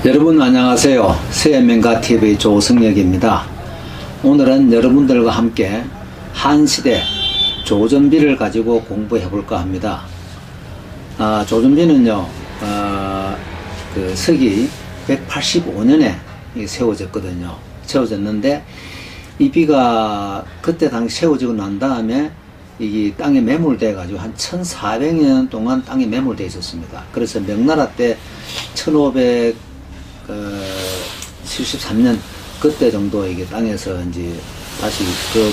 여러분 안녕하세요. 서현명가TV 조승혁입니다. 오늘은 여러분들과 함께 한시대 조선비를 가지고 공부해 볼까 합니다. 조선비는요, 그 서기 185년에 세워졌거든요. 세워졌는데 이 비가 그때 당시 세워지고 난 다음에 이 땅에 매몰돼 가지고 한 1400년 동안 땅에 매몰돼 있었습니다. 그래서 명나라 때 1573년 그때 정도 이게 땅에서 이제 다시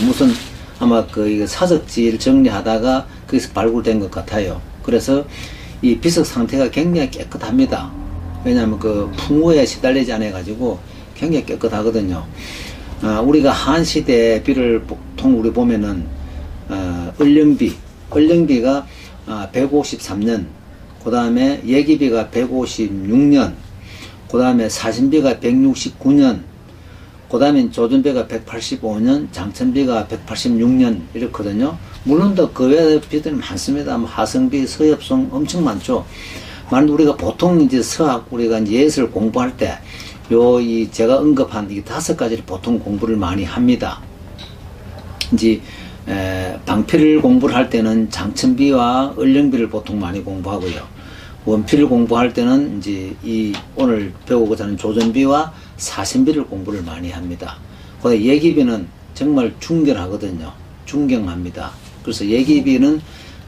무슨 아마 이게 사적지를 정리하다가 거기서 발굴된 것 같아요. 그래서 이 비석 상태가 굉장히 깨끗합니다. 왜냐하면 풍우에 시달리지 않아 가지고 굉장히 깨끗하거든요. 우리가 한시대 비를 보통 우리 보면은 을령비가 153년, 그 다음에 예기비가 156년, 그 다음에 사신비가 169년, 그 다음에 조준비가 185년, 장천비가 186년 이렇거든요. 물론 더 그 외의 비들이 많습니다. 하성비, 서엽송 엄청 많죠. 만약 우리가 보통 이제 서학, 우리가 이제 예술 공부할 때 제가 언급한 이 5가지를 보통 공부를 많이 합니다. 이제 방필을 공부를 할 때는 장천비와 을령비를 보통 많이 공부하고요. 원필을 공부할 때는 이제 오늘 배우고자 하는 조전비와 사신비를 공부를 많이 합니다. 그다음에 예기비는 정말 중견하거든요. 중경합니다. 그래서 예기비는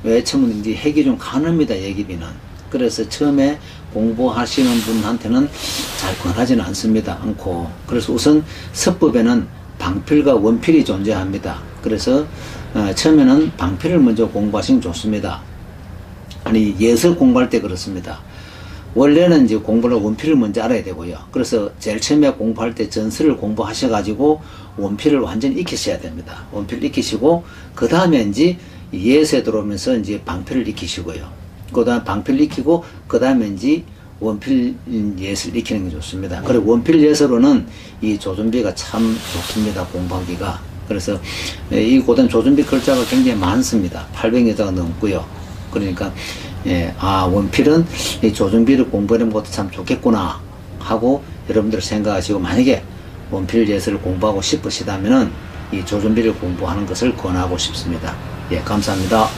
왜 처음에 이제 핵이 좀 가늡니다. 예기비는. 그래서 처음에 공부하시는 분한테는 잘 권하지는 않고, 그래서 우선 서법에는 방필과 원필이 존재합니다. 그래서 처음에는 방필을 먼저 공부하시면 좋습니다. 아니 예술 공부할 때 그렇습니다. 원래는 이제 공부를 원필을 먼저 알아야 되고요. 그래서 제일 처음에 공부할 때 전설을 공부하셔 가지고 원필을 완전히 익히셔야 됩니다. 원필을 익히시고 그 다음에 이제 예수에 들어오면서 이제 방필을 익히시고요. 그 다음 방필을 익히고 그 다음에 이제 원필 예술 익히는 게 좋습니다. 그리고 원필 예술로는 이 조준비가 참 좋습니다. 공부하기가. 그래서 이 고단 조준비 글자가 굉장히 많습니다. 800여자가 넘고요. 그러니까 원필은 이 조준비를 공부하는 것도 참 좋겠구나 하고 여러분들 생각하시고, 만약에 원필 예술을 공부하고 싶으시다면은 이 조준비를 공부하는 것을 권하고 싶습니다. 감사합니다.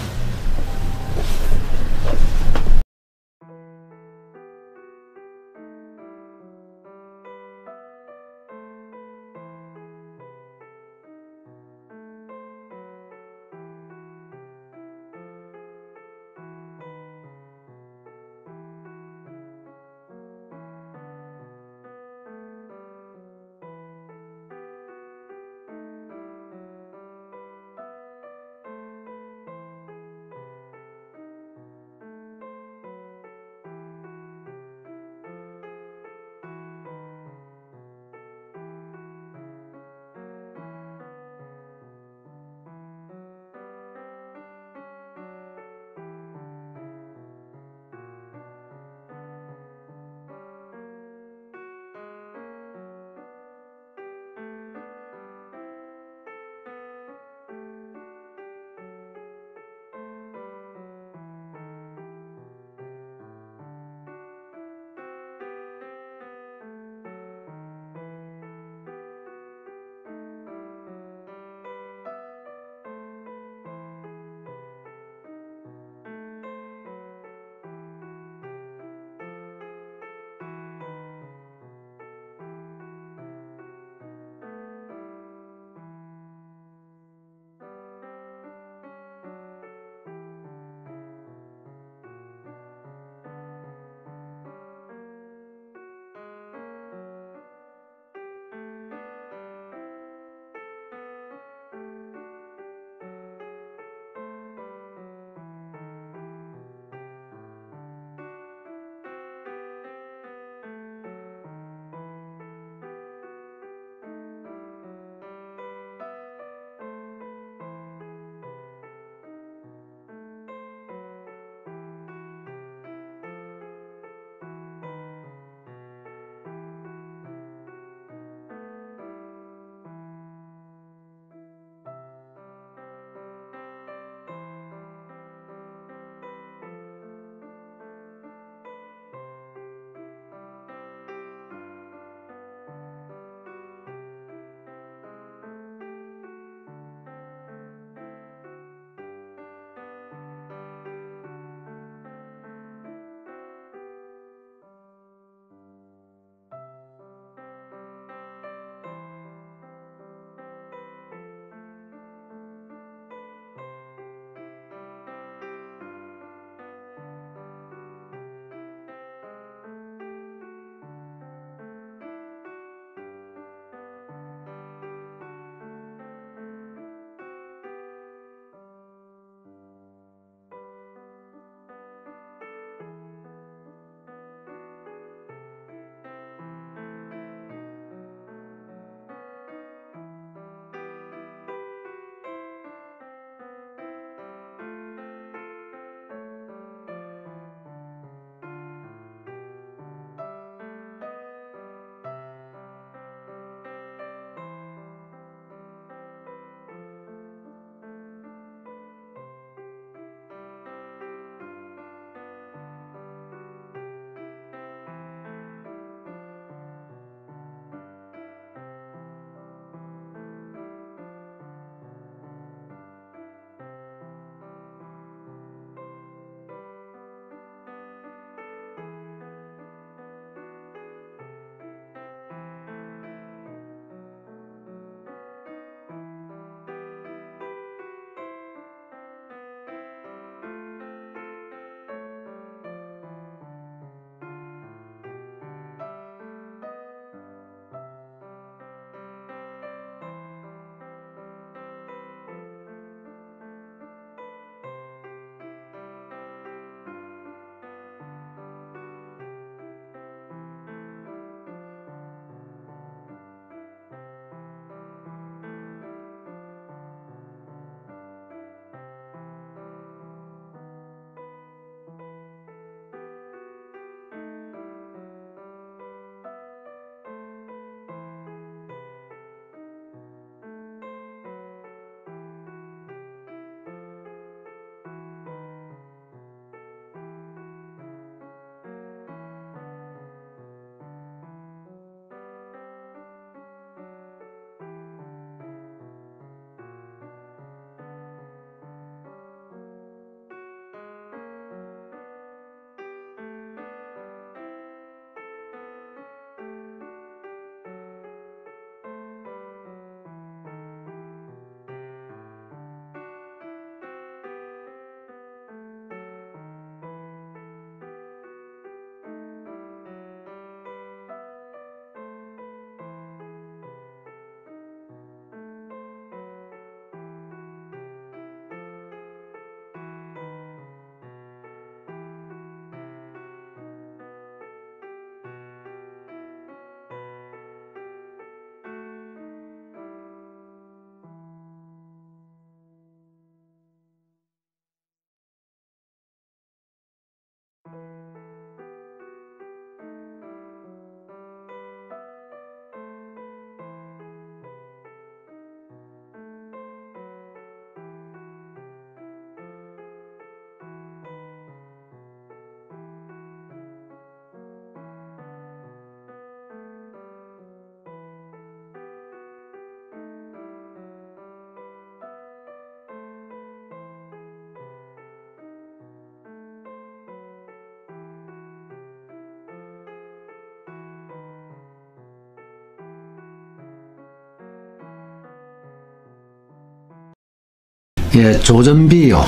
예, 조전비요.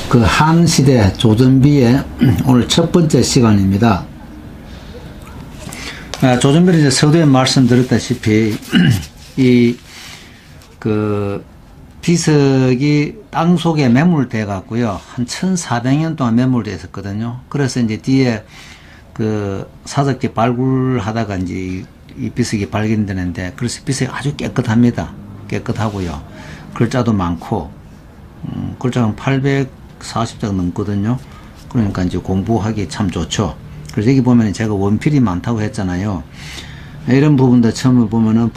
그 한시대 조전비의 오늘 첫 번째 시간입니다. 조전비는 이제 서두에 말씀드렸다시피 비석이 땅 속에 매몰돼 갖고요. 한 1400년 동안 매몰돼 있었거든요. 그래서 이제 뒤에 그 사석기 발굴하다가 이제 이 비석이 발견되는데, 그래서 비석이 아주 깨끗합니다. 깨끗하고요. 글자도 많고, 글자는 840장 넘거든요. 그러니까 이제 공부하기 참 좋죠. 그래서 여기 보면 제가 원필이 많다고 했잖아요. 이런 부분도 처음에 보면은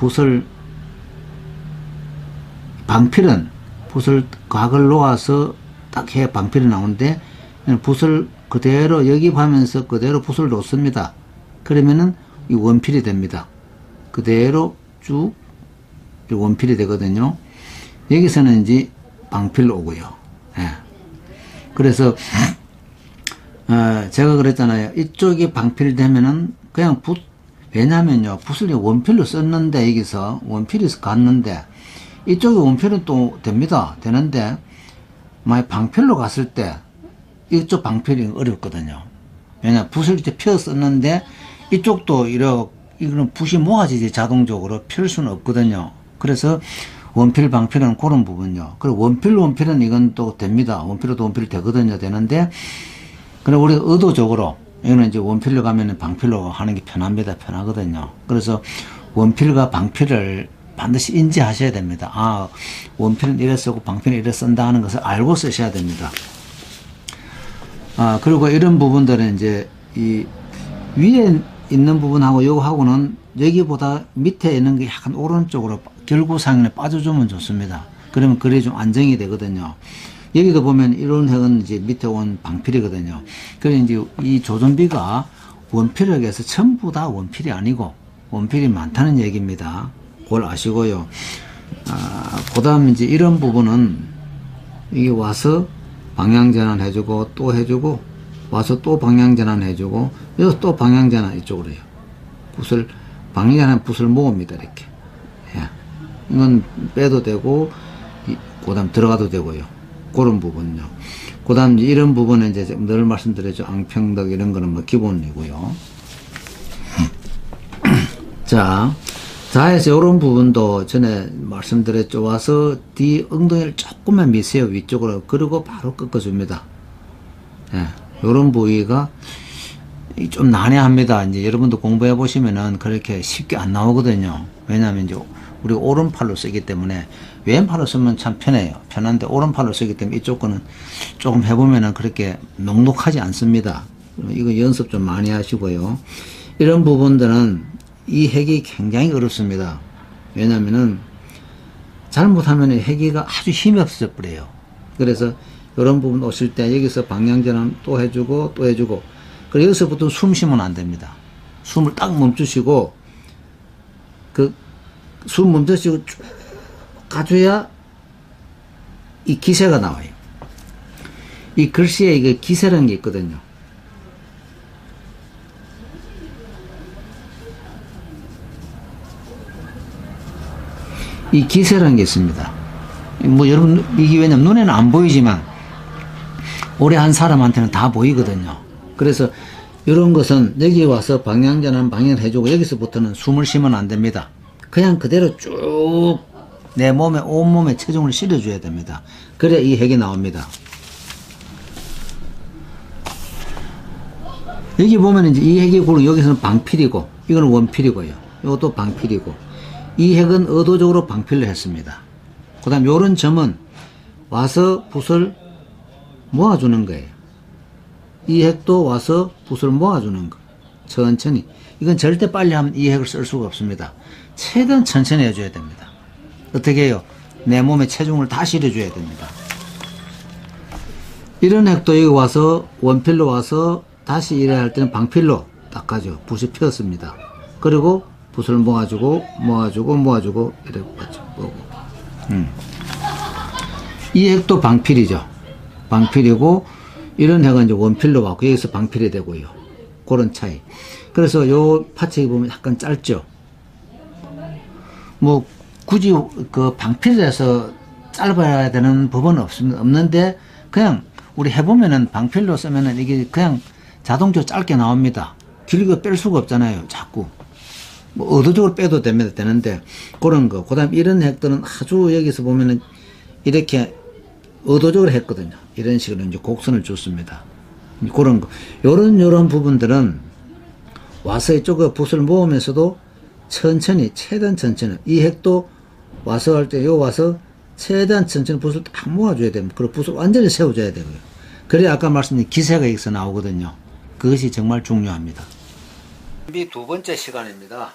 방필은 붓을 각을 놓아서 딱 해야 방필이 나오는데, 붓을 그대로 여기하면서 그대로 붓을 놓습니다. 그러면은 이 원필이 됩니다. 그대로 쭉 원필이 되거든요. 여기서는 이제 방필로 오고요. 예. 그래서 제가 그랬잖아요. 이쪽이 방필되면은 그냥 왜냐면요, 붓을 원필로 썼는데, 여기서 원필이 갔는데 이쪽이 원필은 또 되는데, 만약 방필로 갔을 때 이쪽 방필이 어렵거든요. 왜냐, 붓을 이제 펴 썼는데 이쪽도 이거는 붓이 모아지지 자동적으로 펼 수는 없거든요. 그래서 원필 방필은 그런 부분요. 그리고 원필은 이건 또 됩니다. 원필로도 원필 되거든요. 되는데, 그럼 우리가 의도적으로 이거는 이제 원필로 가면은 방필로 하는 게 편하거든요. 그래서 원필과 방필을 반드시 인지하셔야 됩니다. 아, 원필은 이래 쓰고 방필은 이래 쓴다 하는 것을 알고 쓰셔야 됩니다. 그리고 이런 부분들은 이제 이 위에 있는 부분하고 요거하고는 여기보다 밑에 있는 게 약간 오른쪽으로 결구상에 빠져주면 좋습니다. 그러면 글이 좀 안정이 되거든요. 여기도 보면 이런 획은 이제 밑에 온 방필이거든요. 그래서 이제 이 조전비가 원필역에서 전부 다 원필이 아니고 원필이 많다는 얘기입니다. 그걸 아시고요. 그 다음 이제 이런 부분은 이게 와서 방향전환 해주고 또 해주고, 와서 또 방향전환 해주고, 여기서 또 방향전환 이쪽으로 해요. 방향전환 붓을 모읍니다. 이렇게. 예. 이건 빼도 되고, 그 다음 들어가도 되고요. 그런 부분요. 그 다음 이런 부분은 이제 늘 말씀드렸죠. 앙평덕 이런 거는 뭐 기본이고요. 자에서 이런 부분도 전에 말씀드렸죠. 와서 뒤 엉덩이를 조금만 미세요. 위쪽으로. 그리고 바로 꺾어줍니다. 예. 이런 부위가 좀 난해합니다. 이제 여러분도 공부해 보시면은 그렇게 쉽게 안 나오거든요. 왜냐하면 이제 우리 오른팔로 쓰기 때문에, 왼팔로 쓰면 참 편한데 오른팔로 쓰기 때문에 이쪽 거는 조금 해보면은 그렇게 넉넉하지 않습니다. 이거 연습 좀 많이 하시고요. 이런 부분들은 이 해기 굉장히 어렵습니다. 왜냐면은 잘못하면 해기가 아주 힘이 없어져 버려요. 그래서 이런 부분 오실 때 여기서 방향전환 또 해주고 또 해주고, 그리고 여기서부터 숨 쉬면 안 됩니다. 숨을 딱 멈추시고, 숨 멈추시고 쭉 가줘야 이 기세가 나와요. 이 글씨에 이게 기세라는 게 있거든요. 이 기세라는 게 있습니다. 뭐 여러분, 이게 왜냐면 눈에는 안 보이지만 오래 한 사람한테는 다 보이거든요. 그래서 이런 것은 여기 와서 방향전환 방향을 해주고, 여기서부터는 숨을 쉬면 안 됩니다. 그냥 그대로 쭉 내 몸에, 온몸에 체중을 실어줘야 됩니다. 그래야 이 핵이 나옵니다. 여기 보면 이제 이 핵이 굴러, 여기서는 방필이고, 이거는 원필이고요. 이것도 방필이고, 이 핵은 의도적으로 방필로 했습니다. 그 다음 요런 점은 와서 붓을 모아주는 거예요. 이 핵도 와서 붓을 모아주는 거. 천천히. 이건 절대 빨리 하면 이 핵을 쓸 수가 없습니다. 최대한 천천히 해줘야 됩니다. 어떻게 해요? 내 몸에 체중을 다 실어줘야 됩니다. 이런 핵도 여기 와서 원필로 와서 다시 일해야 할 때는 방필로 딱 가죠. 붓이 폈습니다. 그리고 붓을 모아주고 이렇게 모으고. 이 핵도 방필이죠. 방필이고, 이런 핵은 이제 원필로 왔고, 여기서 방필이 되고요. 그런 차이. 그래서 요 파츠에 보면 약간 짧죠. 뭐 굳이 그 방필에서 짧아야 되는 법은 없는데 그냥 우리 해보면은 방필로 쓰면은 이게 그냥 자동적으로 짧게 나옵니다. 길게 뺄 수가 없잖아요. 자꾸. 뭐 의도적으로 빼도 되는데 그런 거. 그 다음 이런 핵들은 아주 여기서 보면은 이렇게 의도적으로 했거든요. 이런 식으로 이제 곡선을 줬습니다. 그런 거. 요런 부분들은 와서 이쪽에 붓을 모으면서도 천천히, 최대한 천천히. 이 핵도 와서 할 때, 요 와서 최대한 천천히 붓을 딱 모아줘야 됩니다. 그리고 붓을 완전히 세워줘야 되고요. 그래야 아까 말씀드린 기세가 여기서 나오거든요. 그것이 정말 중요합니다. 준비 두 번째 시간입니다.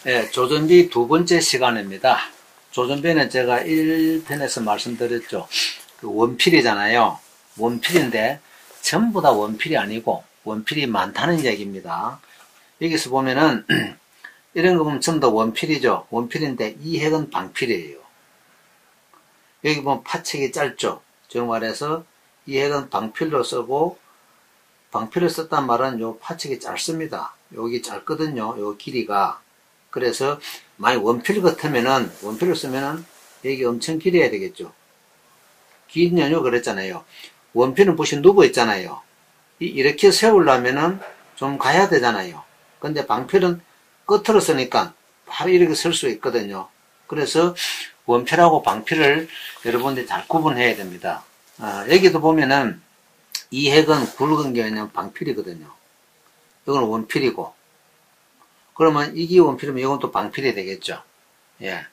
네, 조준비 두 번째 시간입니다. 조준배는 제가 1편에서 말씀드렸죠. 그 원필이잖아요. 원필인데 전부 다 원필이 아니고 원필이 많다는 얘기입니다. 여기서 보면은 이런 거 보면 전부 다 원필이죠. 원필인데 이 핵은 방필이에요. 여기 보면 파책이 짧죠. 즉 말해서 이 핵은 방필로 쓰고, 방필을 썼단 말은 요 파책이 짧습니다. 여기 짧거든요. 요 길이가. 그래서 만약 원필 같으면은, 원필을 쓰면은 여기 엄청 길어야 되겠죠. 긴 연유 그랬잖아요. 원필은 보시 누워 있잖아요. 이렇게 세우려면은 좀 가야 되잖아요. 근데 방필은 끝으로 쓰니까 바로 이렇게 쓸 수 있거든요. 그래서 원필하고 방필을 여러분들이 잘 구분해야 됩니다. 여기도 보면은 이 핵은 굵은 게 아니라 방필이거든요. 이건 원필이고, 그러면 이게 원필이면 이건 또 방필이 되겠죠. 예.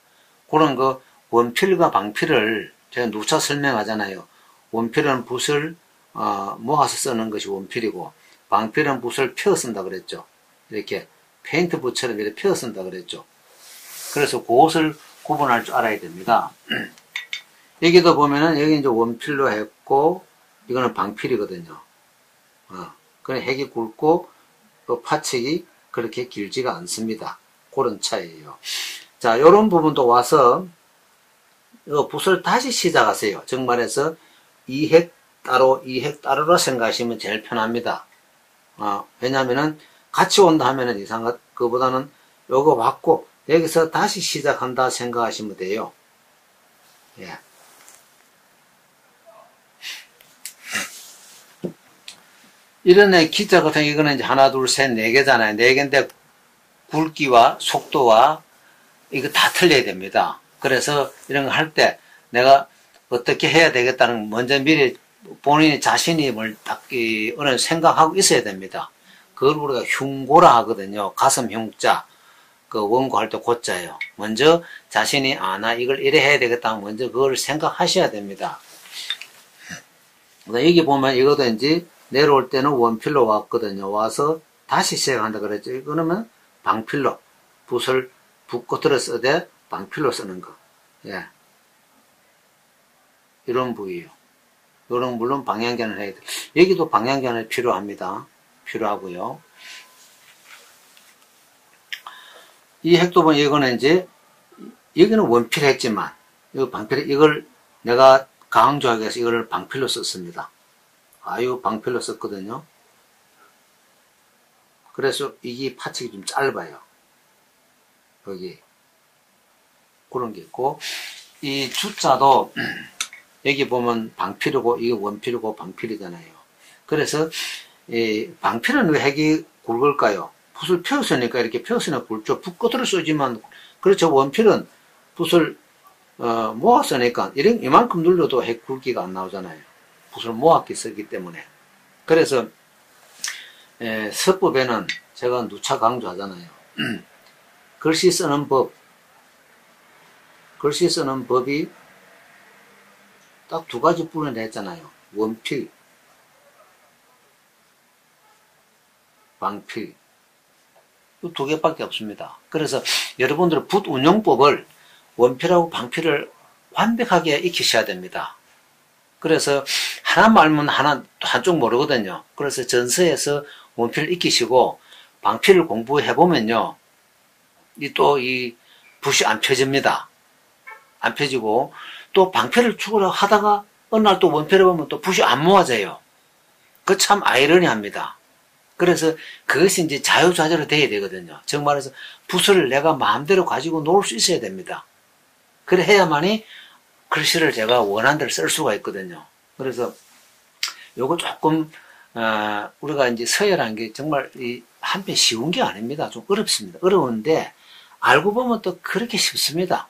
그런 거 원필과 방필을 제가 누차 설명하잖아요. 원필은 붓을 모아서 쓰는 것이 원필이고, 방필은 붓을 펴 쓴다 그랬죠. 이렇게 페인트 붓처럼 이렇게 펴 쓴다 그랬죠. 그래서 그것을 구분할 줄 알아야 됩니다. 여기도 보면은 여기 이제 원필로 했고, 이거는 방필이거든요. 그냥 핵이 굵고 또 파책이 그렇게 길지가 않습니다. 그런 차이예요. 자, 요런 부분도 와서 이 붓을 다시 시작하세요. 즉 말해서 이 핵 따로라 생각하시면 제일 편합니다. 왜냐면은 같이 온다 하면은 이상한 그보다는 요거 왔고 여기서 다시 시작한다 생각하시면 돼요. 예. 이런 기자 같은 이거는 이제 하나, 둘, 셋, 네 개잖아요. 네 개인데 굵기와 속도와 이거 다 틀려야 됩니다. 그래서 이런 거 할 때 내가 어떻게 해야 되겠다는 먼저 미리 본인이 자신이 뭘 딱 어느 생각하고 있어야 됩니다. 그걸 우리가 흉고라 하거든요. 가슴 흉자. 그 원고 할 때 고자예요. 먼저 자신이 나 이걸 이래 해야 되겠다 먼저 그걸 생각하셔야 됩니다. 여기 보면 이것도 이제 내려올 때는 원필로 왔거든요. 와서 다시 시작한다 그랬죠. 그러면 방필로 붓을 붓끝으로 쓰되 방필로 쓰는 거. 예. 이런 부위요. 이런 물론 방향견을 해야 돼. 여기도 방향견이 필요합니다. 필요하고요. 이 핵도 보면 이거는 이제 여기는 원필 했지만 이거 방필 이걸 내가 강조하기 위해서 이걸 방필로 썼습니다. 이거 방필로 썼거든요. 그래서 이게 파측이 좀 짧아요. 여기 그런 게 있고 이 주자도 여기 보면 방필이고 이게 원필이고 방필이잖아요. 그래서 이 방필은 왜 핵이 굵을까요? 붓을 펴었으니까 이렇게 펴었으니까 굵죠. 붓끝으로 쓰지만 그렇죠. 원필은 붓을 모았으니까 이만큼 눌러도 핵 굵기가 안 나오잖아요. 붓을 모았기 쓰기 때문에. 그래서 서법에는 제가 누차 강조하잖아요. 글씨 쓰는 법이 딱 두 가지 뿌려냈잖아요. 원필, 방필. 이 두 개밖에 없습니다. 그래서 여러분들은 붓 운용법을 원필하고 방필을 완벽하게 익히셔야 됩니다. 그래서 하나만 알면 한쪽 모르거든요. 그래서 전서에서 원필을 익히시고 방필을 공부해보면요. 이 붓이 안 펴집니다. 안 펴지고 또 방필을 추구를 하다가 어느 날 또 원필을 보면 또 붓이 안 모아져요. 그 참 아이러니합니다. 그래서 그것이 이제 자유자재로 돼야 되거든요. 즉 말해서 붓을 내가 마음대로 가지고 놀 수 있어야 됩니다. 그래 해야만이 글씨를 제가 원하는 대로 쓸 수가 있거든요. 그래서 요거 조금 우리가 이제 서예라는 게 정말 한편 쉬운 게 아닙니다. 좀 어렵습니다. 어려운데 알고 보면 또 그렇게 쉽습니다.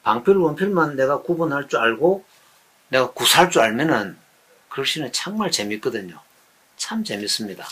방필 원필만 내가 구분할 줄 알고 내가 구사할 줄 알면은 글씨는 정말 재밌거든요. 참 재밌습니다.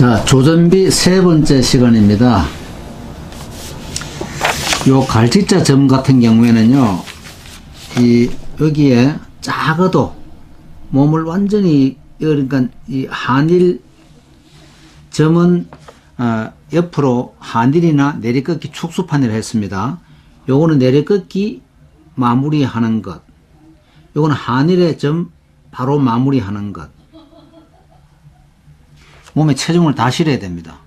자, 조전비 세 번째 시간입니다. 요 갈직자 점 같은 경우에는요, 여기에 작아도 몸을 완전히, 그러니까 이 한일 점은 옆으로 한일이나 내리꺾기 축소판이라 했습니다. 요거는 내리꺾기 마무리하는 것, 요거는 한일의 점 바로 마무리하는 것. 몸에 체중을 다 실어야 됩니다.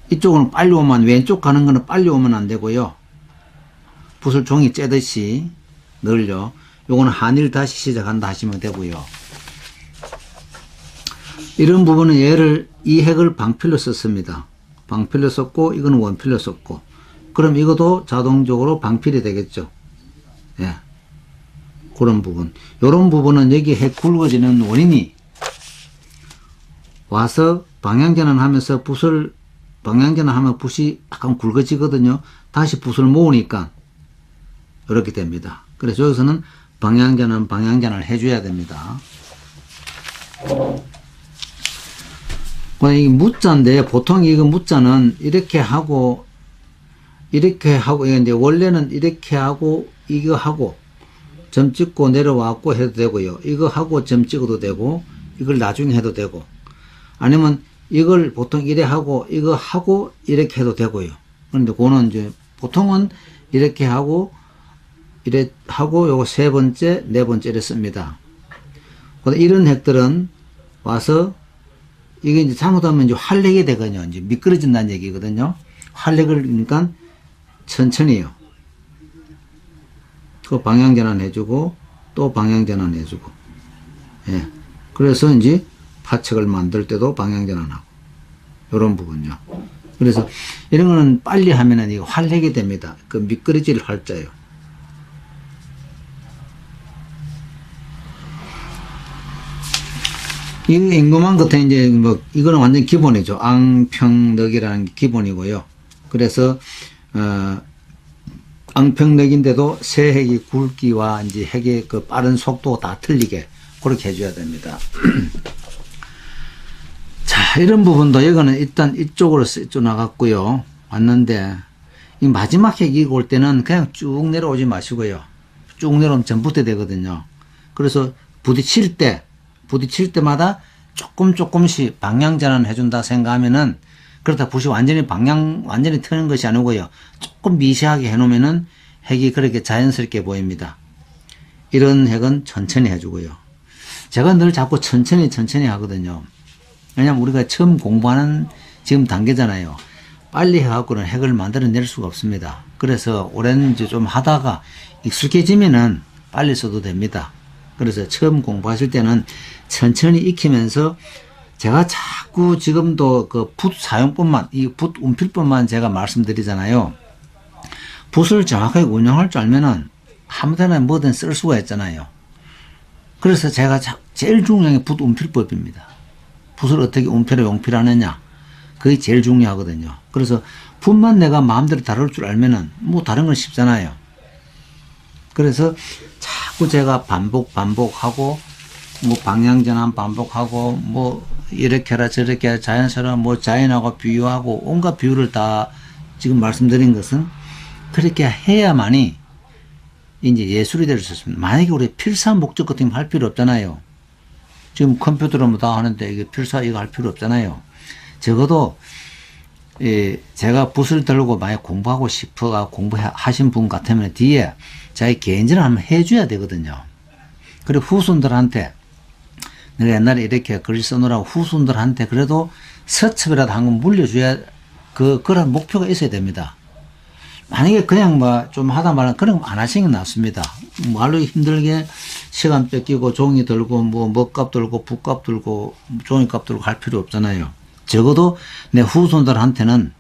이쪽은 빨리 오면, 왼쪽 가는 거는 빨리 오면 안 되고요. 붓을 종이 째듯이 늘려. 요거는 한일 다시 시작한다 하시면 되고요. 이런 부분은 이 핵을 방필로 썼습니다. 방필로 썼고, 이거는 원필로 썼고. 그럼 이것도 자동적으로 방필이 되겠죠. 예. 그런 부분. 요런 부분은 여기 핵 굵어지는 원인이 와서 방향전환 하면서 방향전환 하면 붓이 약간 굵어지거든요. 다시 붓을 모으니까 이렇게 됩니다. 그래서 여기서는 방향전환을 해줘야 됩니다. 이게 무자인데, 보통 이거 무자는 이렇게 하고, 이제 원래는 이렇게 하고, 이거 하고, 점 찍고 내려왔고 해도 되고요. 이거 하고 점 찍어도 되고, 이걸 나중에 해도 되고, 아니면 이걸 보통 이래 하고, 이거 하고, 이렇게 해도 되고요. 그런데 그거는 이제 보통은 이렇게 하고, 이래 하고, 요거 세 번째, 네 번째를 씁니다. 이런 핵들은 와서, 이게 이제 잘못하면 이제 활력이 되거든요. 이제 미끄러진다는 얘기거든요. 활력을, 그러니까 천천히요. 그 방향전환 해주고, 또 방향전환 해주고. 예. 그래서 이제 파책을 만들 때도 방향전환하고. 요런 부분요. 그래서 이런 거는 빨리 하면은 이거 활력이 됩니다. 그 미끄러질 활자예요. 이 임금왕 같은 이제 이거는 완전 기본이죠. 앙평덕이라는 게 기본이고요. 그래서, 앙평덕인데도 새 핵이 굵기와 이제 핵의 그 빠른 속도 다 틀리게 그렇게 해줘야 됩니다. 자, 이런 부분도 이거는 일단 이쪽으로 쭉 나갔고요. 왔는데, 이 마지막 핵이 올 때는 그냥 쭉 내려오지 마시고요. 쭉 내려오면 전부터 되거든요. 그래서 부딪힐 때마다 조금씩 방향전환 해준다 생각하면은, 그렇다 붓이 완전히 트는 것이 아니고요. 조금 미세하게 해놓으면은 핵이 그렇게 자연스럽게 보입니다. 이런 핵은 천천히 해주고요. 제가 늘 자꾸 천천히 하거든요. 왜냐면 우리가 처음 공부하는 지금 단계잖아요. 빨리 해갖고는 핵을 만들어낼 수가 없습니다. 그래서 오랜 좀 하다가 익숙해지면은 빨리 써도 됩니다. 그래서 처음 공부하실 때는 천천히 익히면서, 제가 자꾸 지금도 그 붓 사용법만, 이 붓 운필법만 제가 말씀드리잖아요. 붓을 정확하게 운영할 줄 알면은 아무데나 뭐든 쓸 수가 있잖아요. 그래서 제가 제일 중요한 게 붓 운필법입니다. 붓을 어떻게 운필에 용필하느냐. 그게 제일 중요하거든요. 그래서 붓만 내가 마음대로 다룰 줄 알면은 뭐 다른 건 쉽잖아요. 그래서 자꾸 제가 반복하고, 뭐 방향전환 반복하고, 뭐 이렇게 해라 저렇게 해라, 자연스러운 뭐 자연하고 비유하고 온갖 비유를 다 지금 말씀드린 것은 그렇게 해야만이 이제 예술이 될 수 있습니다. 만약에 우리 필사 목적 같은 거 할 필요 없잖아요. 지금 컴퓨터로 뭐 다 하는데 이게 필사 이거 할 필요 없잖아요. 적어도 제가 붓을 들고 만약 공부하고 싶어가 공부하신 분 같으면 뒤에 자기 개인전을 한번 해줘야 되거든요. 그리고 후손들한테, 내가 옛날에 이렇게 글 써놓으라고 후손들한테 그래도 서첩이라도 한 건 물려줘야, 그런 목표가 있어야 됩니다. 만약에 그냥 뭐 좀 하다 말면 그런 거 안 하시는 게 낫습니다. 말로 힘들게 시간 뺏기고 종이 들고 뭐 먹값 들고 붓값 들고 종이값 들고 할 필요 없잖아요. 적어도 내 후손들한테는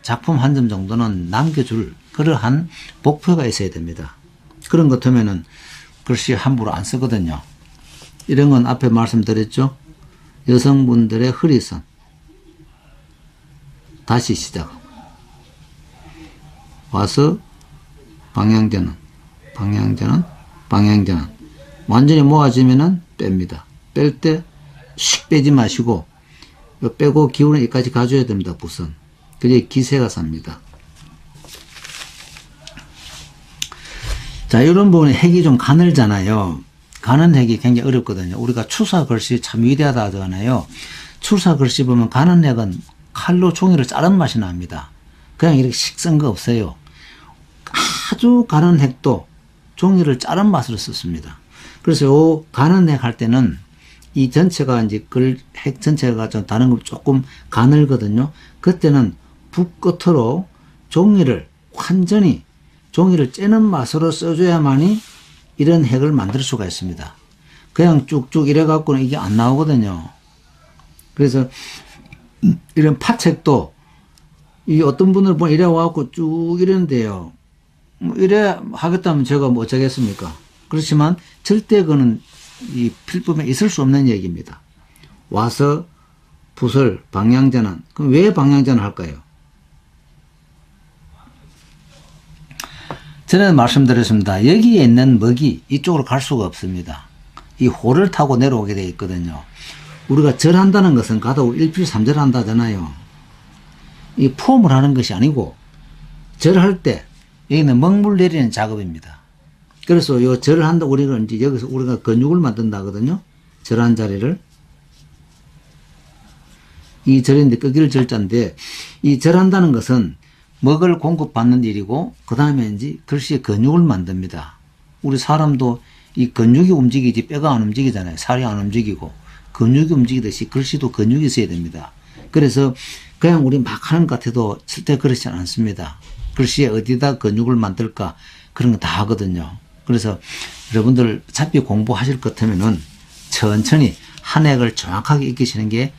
작품 한 점 정도는 남겨줄 그러한 목표가 있어야 됩니다. 그런 것 같으면은 글씨 함부로 안 쓰거든요. 이런 건 앞에 말씀드렸죠. 여성분들의 허리선. 다시 시작하고. 와서 방향전환. 완전히 모아지면은 뺍니다. 뺄 때 슉 빼지 마시고 요 빼고 기운을 여기까지 가져야 됩니다. 부선. 그게 기세가 삽니다. 자, 이런 부분에 핵이 좀 가늘잖아요. 가는 핵이 굉장히 어렵거든요. 우리가 추사 글씨 참 위대하다 하잖아요. 추사 글씨 보면 가는 핵은 칼로 종이를 자른 맛이 납니다. 그냥 이렇게 식선 거 없어요. 아주 가는 핵도 종이를 자른 맛으로 썼습니다. 그래서 요 가는 핵 할 때는 이 전체가 이제 핵 전체가 좀 다른 거 조금 가늘거든요. 그때는 붓 끝으로 종이를 완전히 종이를 째는 맛으로 써줘야만이 이런 핵을 만들 수가 있습니다. 그냥 쭉쭉 이래 갖고는 이게 안 나오거든요. 그래서 이런 파책도 이 어떤 분을 보면 이래 와갖고 쭉 이러는데요. 뭐 이래 하겠다면 제가 뭐 어쩌겠습니까? 그렇지만 절대 그는 이 필품에 있을 수 없는 얘기입니다. 와서 붓을 방향전환. 그럼 왜 방향전환 할까요? 전에 말씀드렸습니다. 여기에 있는 먹이 이쪽으로 갈 수가 없습니다. 이 호를 타고 내려오게 되어 있거든요. 우리가 절한다는 것은 가도 일필삼절 한다잖아요. 이 폼을 하는 것이 아니고 절할 때 여기는 먹물 내리는 작업입니다. 그래서 요 절을 한다 우리가 이제 여기서 우리가 근육을 만든다 하거든요. 절한 자리를 이 절인데 끄기를 절자인데 이 절한다는 것은 먹을 공급받는 일이고 그 다음에 이제 글씨의 근육을 만듭니다. 우리 사람도 이 근육이 움직이지 뼈가 안 움직이잖아요. 살이 안 움직이고 근육이 움직이듯이 글씨도 근육이 있어야 됩니다. 그래서 그냥 우리 막 하는 것 같아도 절대 그렇지 않습니다. 글씨에 어디다 근육을 만들까 그런 거 다 하거든요. 그래서 여러분들 어차피 공부하실 것 같으면은 천천히 한 핵을 정확하게 익히시는 게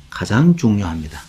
가장 중요합니다.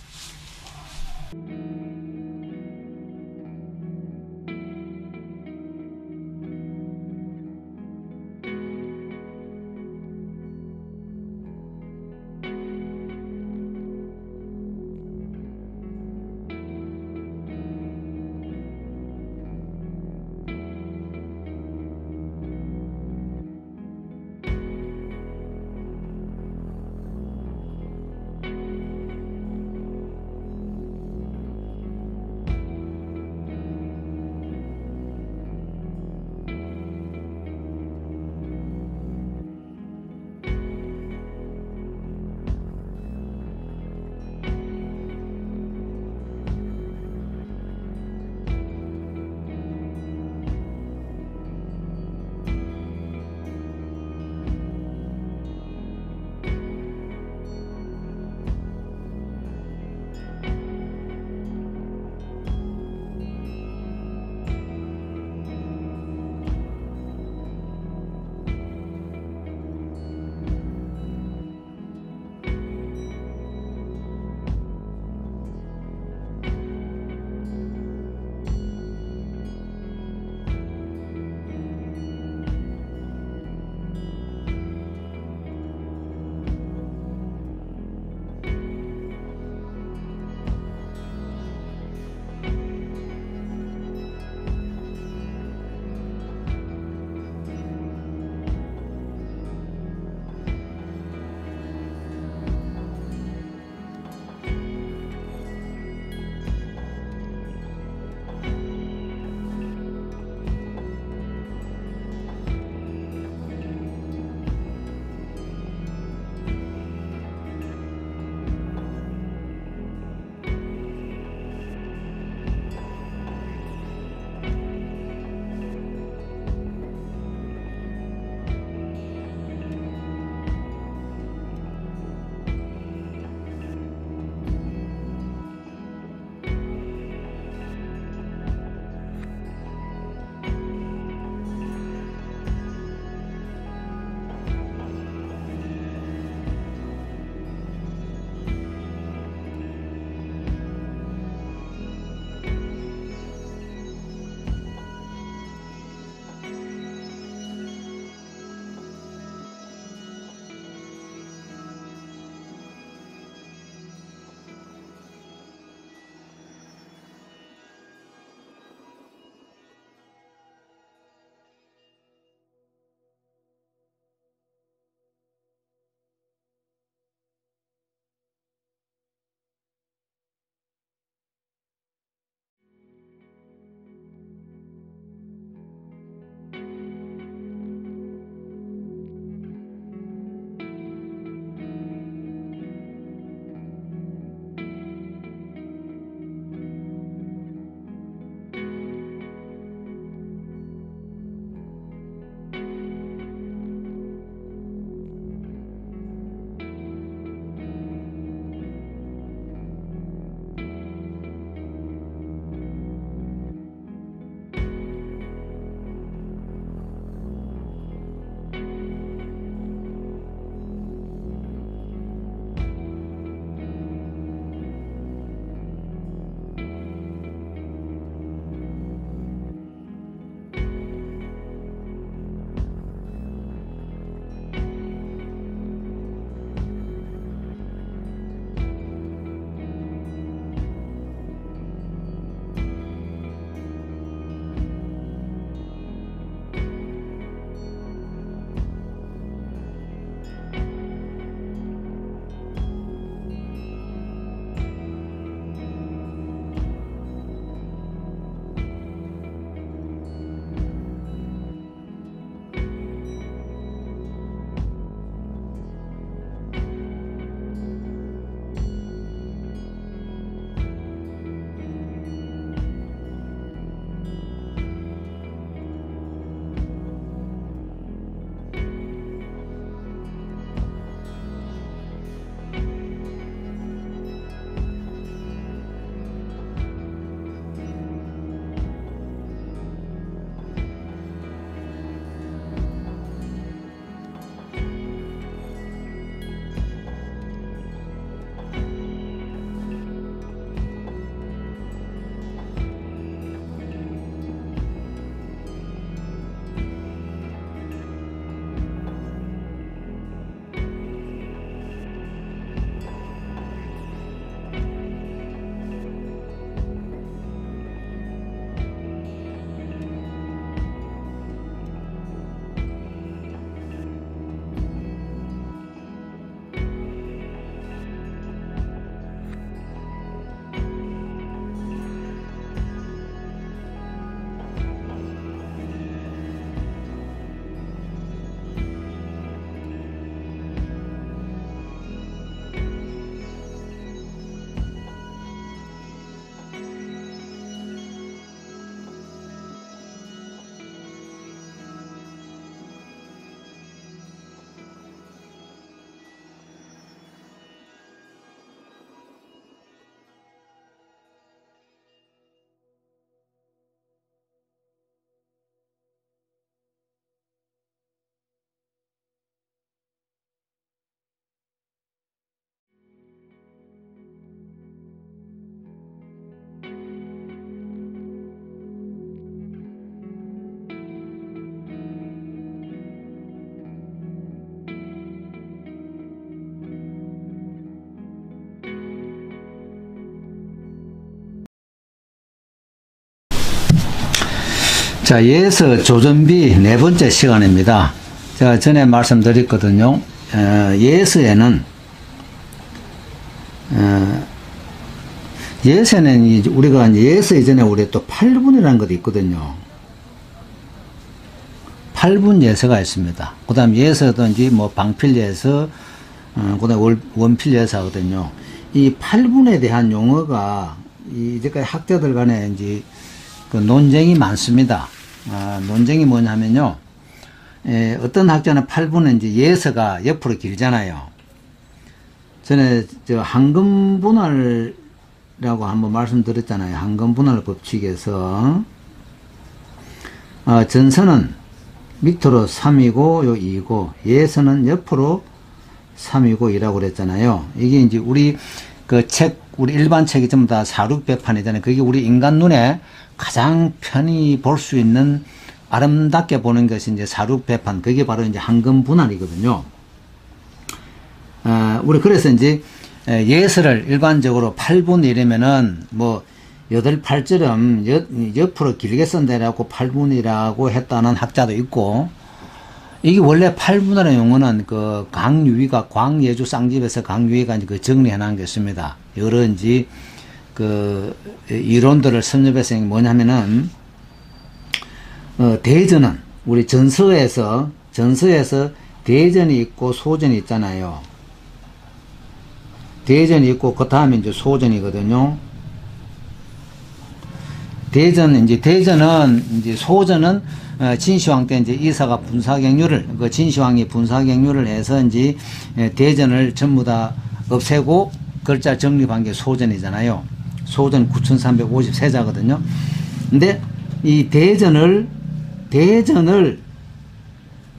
자, 예서 조전비 네 번째 시간입니다. 제가 전에 말씀드렸거든요. 예서에는 예서는 우리가 예서 이전에 우리 또 8분이라는 것도 있거든요. 8분 예서가 있습니다. 그 다음 예서도 이제 뭐 방필 예서, 그 다음 원필 예서 하거든요. 이 8분에 대한 용어가 이제까지 학자들 간에 이제 그 논쟁이 많습니다. 논쟁이 뭐냐면요. 어떤 학자는 8분은 이제 예서가 옆으로 길잖아요. 전에 저 한금분할이라고 한번 말씀드렸잖아요. 한금분할 법칙에서 전서는 밑으로 3이고 요 2고 예서는 옆으로 3이고 2라고 그랬잖아요. 이게 이제 우리 그 책, 우리 일반 책이 전부 다 사륙배판이잖아요. 그게 우리 인간 눈에 가장 편히 볼 수 있는 아름답게 보는 것이 이제 사륙배판, 그게 바로 이제 한금분할이거든요. 우리 그래서 이제 예서를 일반적으로 8분 이러면은 뭐 8, 8처럼 옆으로 길게 쓴다라고 8분이라고 했다는 학자도 있고, 이게 원래 8분할의 용어는 그 강유위가 광예주 쌍집에서 강유위가 이제 그 정리해 놓은 게 있습니다. 여러 이제 그 이론들을 섭렵해서 뭐냐면은 대전은 우리 전서에서 대전이 있고 소전이 있잖아요. 대전이 있고 그 다음에 이제 소전이거든요. 대전은 이제 소전은 진시황 때 이제 이사가 분사경유를, 그 진시황이 분사경유를 해서 이제 대전을 전부 다 없애고 글자 정립한 게 소전이잖아요. 소전 9353자거든요. 근데 이 대전을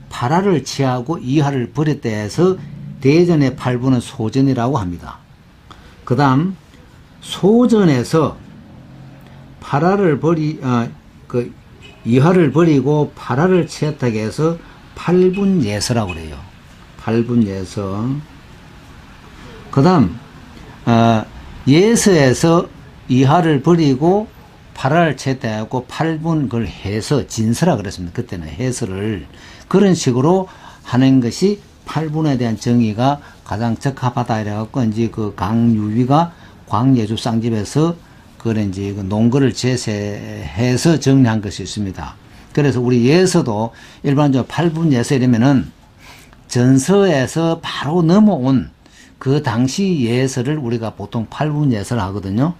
발화를 취하고 이하를 버렸다 해서 대전의 8분은 소전이라고 합니다. 그 다음 소전에서 이하를 버리고 발화를 취했다고 해서 8분 예서라고 그래요. 8분 예서. 그 다음 예서에서 이하를 버리고 발화를 취했다 해고 8분 그걸 해서 진서라 그랬습니다. 그때는 해서를 그런 식으로 하는 것이 8분에 대한 정의가 가장 적합하다 이래갖고 이제 그 강유위가 광예주 쌍집에서 그걸 이제 그 논거를 제시해서 정리한 것이 있습니다. 그래서 우리 예서도 일반적으로 8분 예서 이러면은 전서에서 바로 넘어온 그 당시 예서를 우리가 보통 8분 예서를 하거든요.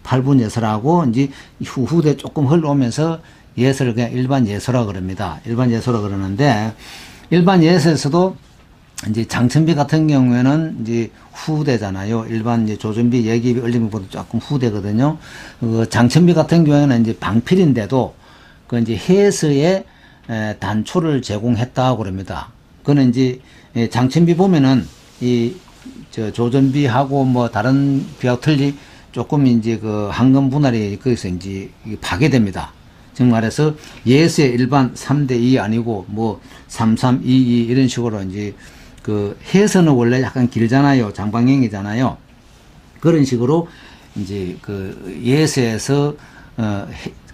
8분 예서라고 이제 후대 조금 흘러오면서 예서를 그냥 일반 예서라 그럽니다. 일반 예서라 그러는데, 일반 예서에서도 이제 장천비 같은 경우에는 이제 후대잖아요. 일반 이제 조전비, 예기비, 을림비보다 조금 후대거든요. 장천비 같은 경우에는 이제 방필인데도 그 이제 해서의 단초를 제공했다고 그럽니다. 그는 이제 장천비 보면은 저 조전비하고 뭐 다른 비하고 틀리 조금 이제 그 한금 분할이 거기서 이제 파괴됩니다. 즉 말해서 예서의 일반 3대2 아니고 뭐 3322 이런 식으로 이제 그 해서는 원래 약간 길잖아요. 장방형이잖아요. 그런 식으로 이제 그 예서에서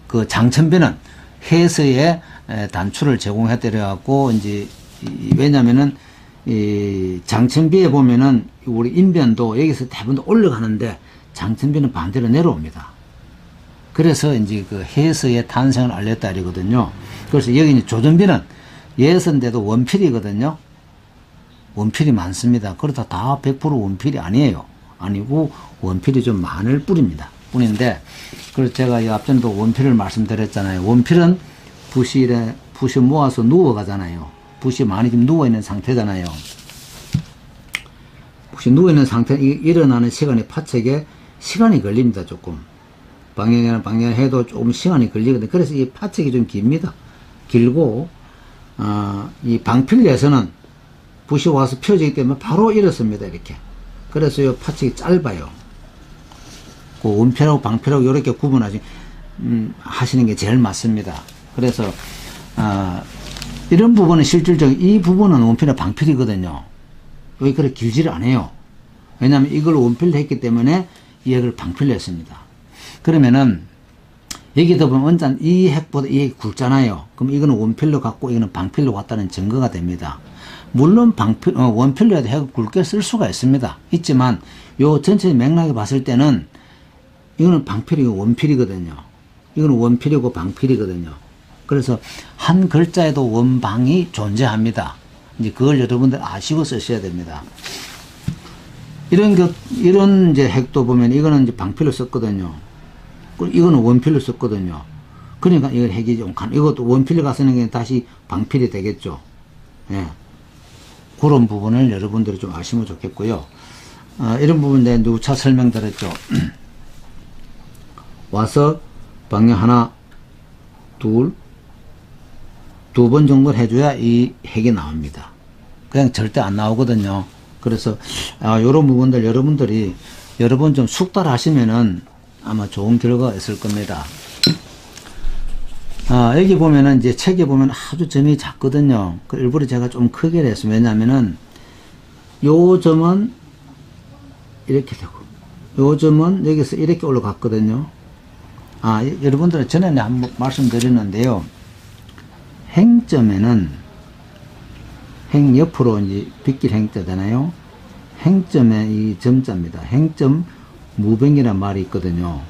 그 장천비는 해서의 단추를 제공해드려 갖고 이제 왜냐면은 이 장천비에 보면은 우리 인변도 여기서 대부분 올라가는데 장천비는 반대로 내려옵니다. 그래서 이제 그 해서의 탄생을 알렸다 이거든요. 그래서 여기 이제 조전비는 예서인데도 원필이거든요. 원필이 많습니다. 그렇다 다 100% 원필이 아니에요. 아니고 원필이 좀 많을 뿐인데, 그래서 제가 이 앞전도 원필을 말씀드렸잖아요. 원필은 붓이 모아서 누워가잖아요. 붓이 많이 좀 누워있는 상태잖아요. 붓이 누워있는 상태, 일어나는 시간이 파책에 시간이 걸립니다. 조금. 방향해도 조금 시간이 걸리거든요. 그래서 이 파책이 좀 깁니다. 길고, 이 방필에서는 붓이 와서 펴지기 때문에 바로 일었습니다. 이렇게. 그래서 이 파책이 짧아요. 그 원필하고 방필하고 이렇게 구분하시, 하시는 게 제일 맞습니다. 그래서, 이런 부분은 실질적으로 이 부분은 원필이나 방필이거든요. 왜 그렇게 길지를 않아요. 왜냐하면 이걸 원필로 했기 때문에 이 핵을 방필로 했습니다. 그러면은 여기다 보면 원자는 이 핵보다 이 핵이 굵잖아요. 그럼 이거는 원필로 갔고 이거는 방필로 갔다는 증거가 됩니다. 물론 원필로 해도 핵을 굵게 쓸 수가 있습니다. 있지만 요 전체 맥락에 봤을 때는 이거는 방필이고 원필이거든요. 이거는 원필이고 방필이거든요. 그래서 한 글자에도 원방이 존재합니다. 이제 그걸 여러분들 아시고 쓰셔야 됩니다. 이런 이제 핵도 보면 이거는 이제 방필로 썼거든요. 이거는 원필로 썼거든요. 그러니까 이건 핵이 좀 이것도 원필로 가서는 게 다시 방필이 되겠죠. 예. 그런 부분을 여러분들이 좀 아시면 좋겠고요. 이런 부분 내가 누차 설명드렸죠. 와서 방향 하나, 두 번 정도 해줘야 이 핵이 나옵니다. 그냥 절대 안 나오거든요. 그래서 이런 부분들 여러분들이 여러 번 좀 숙달하시면은 아마 좋은 결과가 있을 겁니다. 여기 보면은 이제 책에 보면 아주 점이 작거든요. 일부러 제가 좀 크게 했어요. 왜냐면은 요 점은 이렇게 되고 요 점은 여기서 이렇게 올라갔거든요. 여러분들 전에 한번 말씀드렸는데요. 행점에는 행 옆으로 이제 빗길 행자잖아요. 행점에 이 점자입니다. 행점 무병이란 말이 있거든요.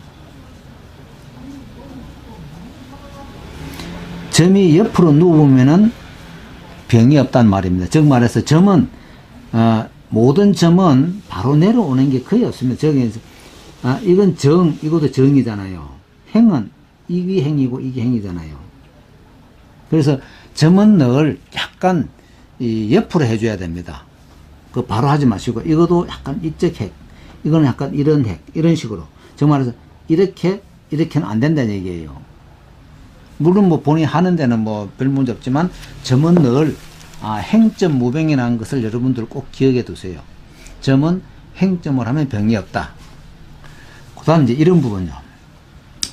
점이 옆으로 누우면은 병이 없단 말입니다. 즉 말해서 점은 모든 점은 바로 내려오는 게 거의 없습니다. 저기에서 이건 정, 이것도 정이잖아요. 행은 이게 행이고 이게 행이잖아요. 그래서 점은 늘 약간 옆으로 해줘야 됩니다. 그 바로 하지 마시고 이것도 약간 이쪽 핵, 이거는 약간 이런 핵, 이런 식으로. 즉 말해서 이렇게는 안 된다는 얘기예요. 물론 뭐 본인이 하는 데는 뭐 별 문제 없지만 점은 늘 행점 무병이라는 것을 여러분들 꼭 기억해 두세요. 점은 행점을 하면 병이 없다. 그 다음 이제 이런 부분요.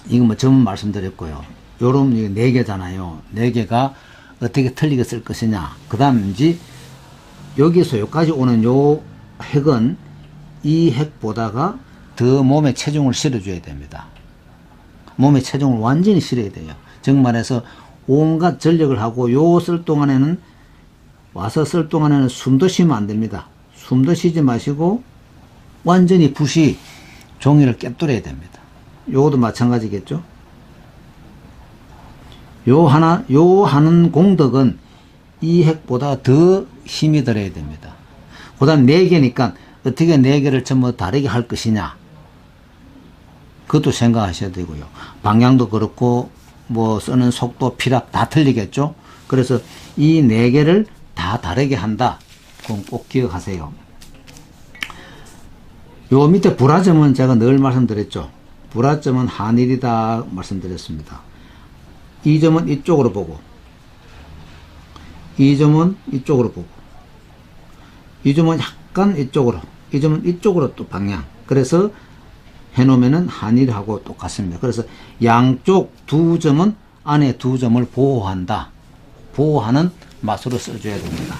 이거 뭐 점은 말씀드렸고요. 요런 4개잖아요. 4개가 어떻게 틀리게 쓸 것이냐. 그 다음 이제 여기서 여기까지 오는 요 핵은 이 핵보다가 더 몸에 체중을 실어줘야 됩니다. 몸에 체중을 완전히 실어야 돼요. 즉 말해서 온갖 전력을 하고 요 쓸 동안에는 와서 쓸 동안에는 숨도 쉬면 안 됩니다. 숨도 쉬지 마시고 완전히 붓이 종이를 꿰뚫어야 됩니다. 요것도 마찬가지겠죠. 요 하는 공덕은 이 핵보다 더 힘이 들어야 됩니다. 그 다음 4개니까 어떻게 4개를 전부 다르게 할 것이냐. 그것도 생각하셔야 되고요. 방향도 그렇고 뭐 쓰는 속도, 피랍 다 틀리겠죠. 그래서 이 4개를 다 다르게 한다. 그건 꼭 기억하세요. 요 밑에 불화점은 제가 늘 말씀드렸죠. 불화점은 한일이다 말씀드렸습니다. 이 점은 이쪽으로 보고 이 점은 이쪽으로 보고 이 점은 약간 이쪽으로 이 점은 이쪽으로 또 방향. 그래서 해놓으면은 한일하고 똑같습니다. 그래서 양쪽 두 점은 안에 두 점을 보호한다. 보호하는 맛으로 써줘야 됩니다.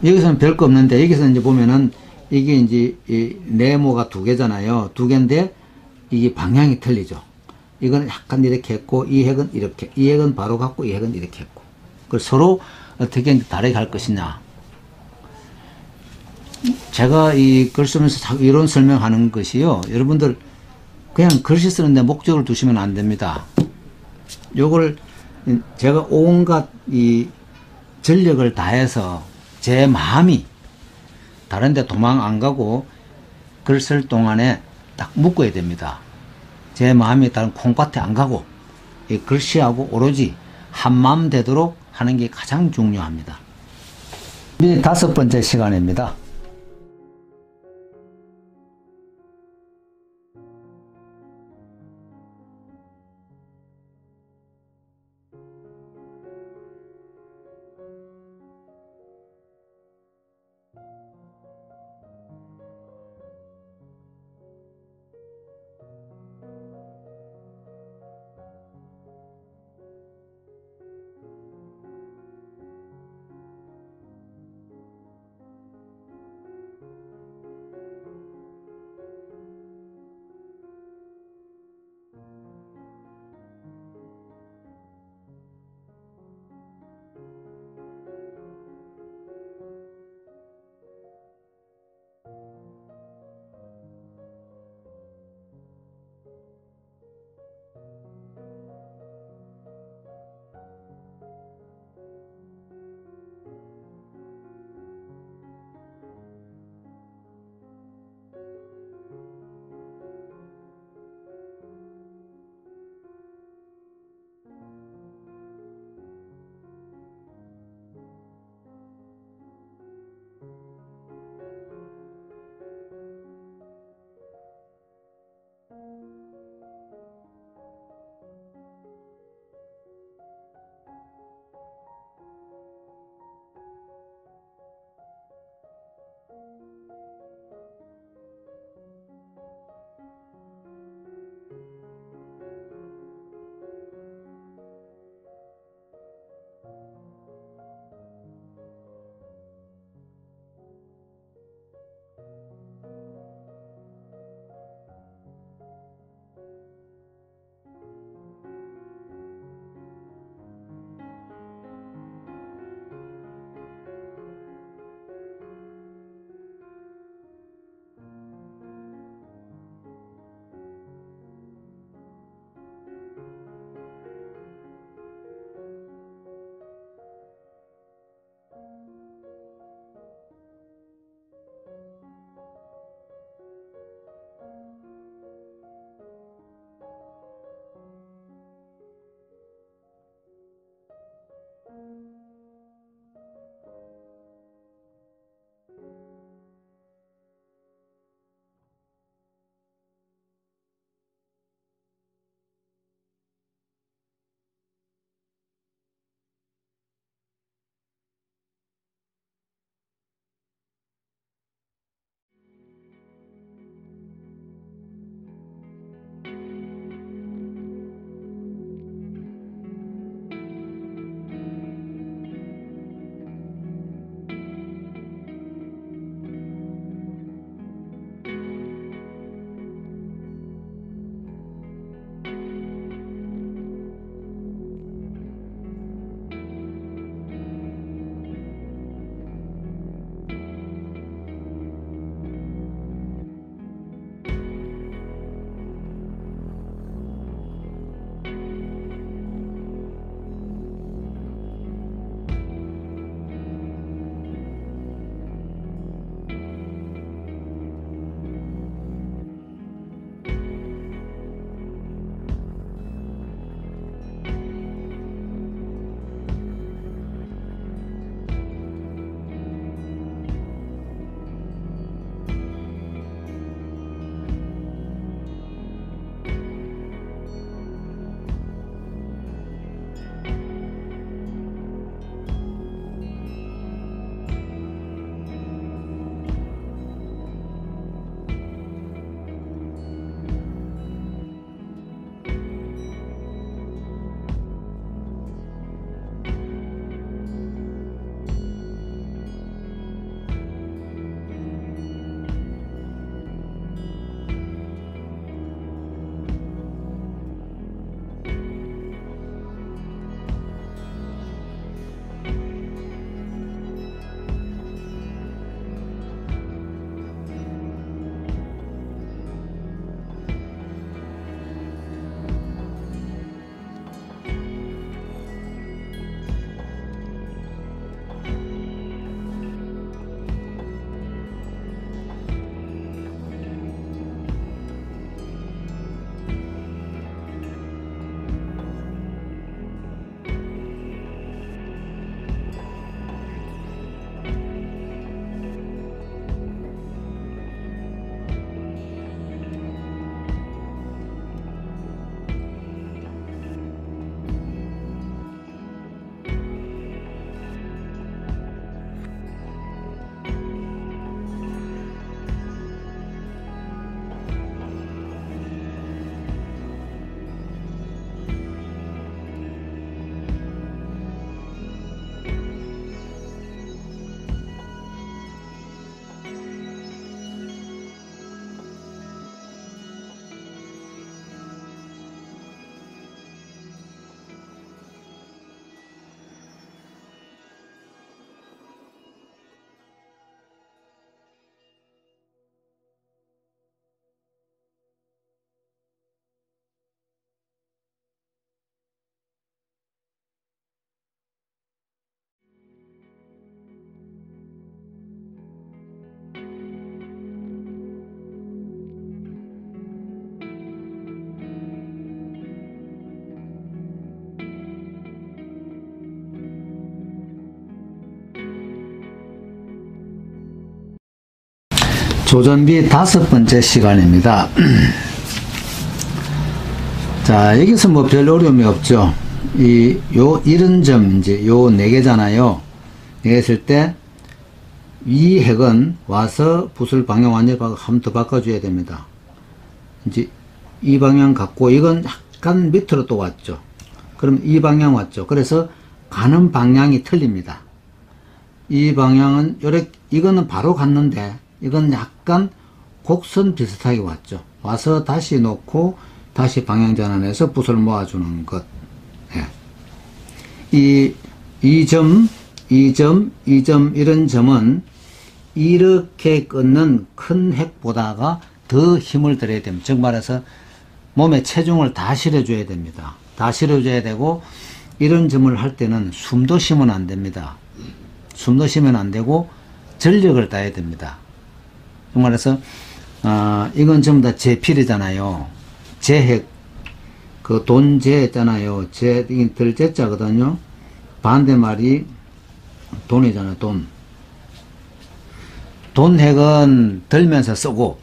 여기서는 별거 없는데 여기서 이제 보면은 이게 이제 이 네모가 2개잖아요. 2개인데 이게 방향이 틀리죠. 이건 약간 이렇게 했고 이 핵은 이렇게, 이 핵은 바로 갔고 이 핵은 이렇게 했고. 그걸 서로 어떻게 다르게 할 것이냐. 제가 이 글 쓰면서 이론 설명하는 것이요. 여러분들 그냥 글씨 쓰는데 목적을 두시면 안 됩니다. 요걸 제가 온갖 이 전력을 다해서 제 마음이 다른데 도망 안 가고 글 쓸 동안에 딱 묶어야 됩니다. 제 마음이 다른 콩밭에 안 가고 이 글씨하고 오로지 한마음 되도록 하는 게 가장 중요합니다. 이제 5번째 시간입니다. 조전비 5번째 시간입니다. 자, 여기서 뭐 별 어려움이 없죠. 이런 점, 이제 요 4개잖아요. 4개 했을 때, 이 핵은 와서 붓을 방향 완전히 한 번 더 바꿔줘야 됩니다. 이제 이 방향 갖고, 이건 약간 밑으로 또 왔죠. 그럼 이 방향 왔죠. 그래서 가는 방향이 틀립니다. 이 방향은, 이거는 바로 갔는데, 이건 약간 곡선 비슷하게 왔죠. 와서 다시 놓고, 다시 방향 전환해서 붓을 모아주는 것. 예. 이 점, 이런 점은 이렇게 끊는 큰 핵보다가 더 힘을 들여야 됩니다. 즉 말해서 몸에 체중을 다 실어줘야 됩니다. 다 실어줘야 되고, 이런 점을 할 때는 숨도 쉬면 안 됩니다. 숨도 쉬면 안 되고, 전력을 다해야 됩니다. 즉 말해서, 이건 전부 다 제필이잖아요. 제핵, 그 돈제 있잖아요. 이게 들제자거든요. 반대말이 돈이잖아요. 돈핵은 들면서 쓰고,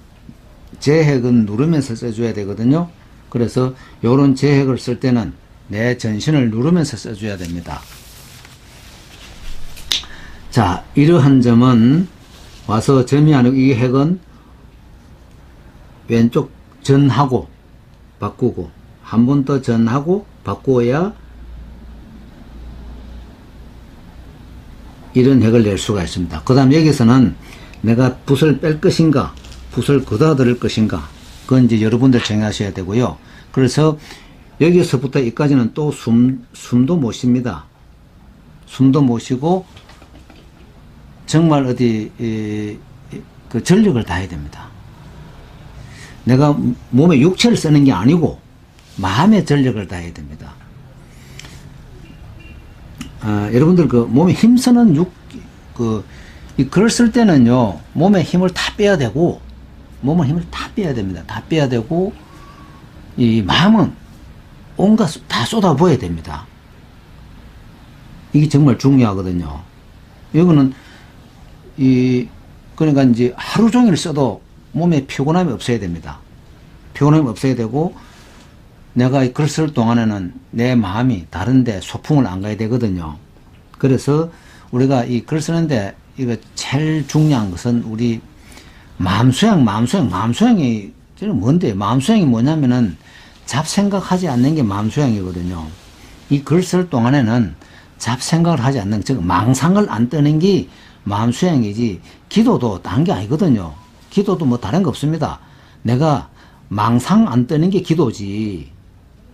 제핵은 누르면서 써줘야 되거든요. 그래서 요런 제핵을 쓸 때는 내 전신을 누르면서 써줘야 됩니다. 자, 이러한 점은 와서 점이 아니고, 이 핵은 왼쪽 전하고 바꾸고, 한 번 더 전하고 바꾸어야 이런 핵을 낼 수가 있습니다. 그 다음 여기서는 내가 붓을 뺄 것인가, 붓을 걷어들일 것인가, 그건 이제 여러분들 정하셔야 되고요. 그래서 여기서부터 여기까지는 또 숨도 못 쉽니다. 숨도 못 쉬고, 정말 그 전력을 다해야 됩니다. 내가 몸에 육체를 쓰는 게 아니고 마음의 전력을 다해야 됩니다. 여러분들 그 몸에 힘쓰는 글을 쓸 때는요, 몸에 힘을 다 빼야 되고, 몸의 힘을 다 빼야 됩니다. 다 빼야 되고, 이 마음은 온갖 다 쏟아부어야 됩니다. 이게 정말 중요하거든요. 이거는 그러니까 이제 하루 종일 써도 몸에 피곤함이 없어야 됩니다. 피곤함이 없어야 되고, 내가 글 쓸 동안에는 내 마음이 다른데 소풍을 안 가야 되거든요. 그래서 우리가 이 글 쓰는데 이거 제일 중요한 것은 우리 마음수양이 저는 뭔데? 마음수양이 뭐냐면은 잡생각하지 않는 게 마음수양이거든요. 이 글 쓸 동안에는 잡생각을 하지 않는, 즉 망상을 안 뜨는 게 마음수양이지, 기도도 다른 게 아니거든요. 기도도 뭐 다른 거 없습니다. 내가 망상 안 뜨는 게 기도지,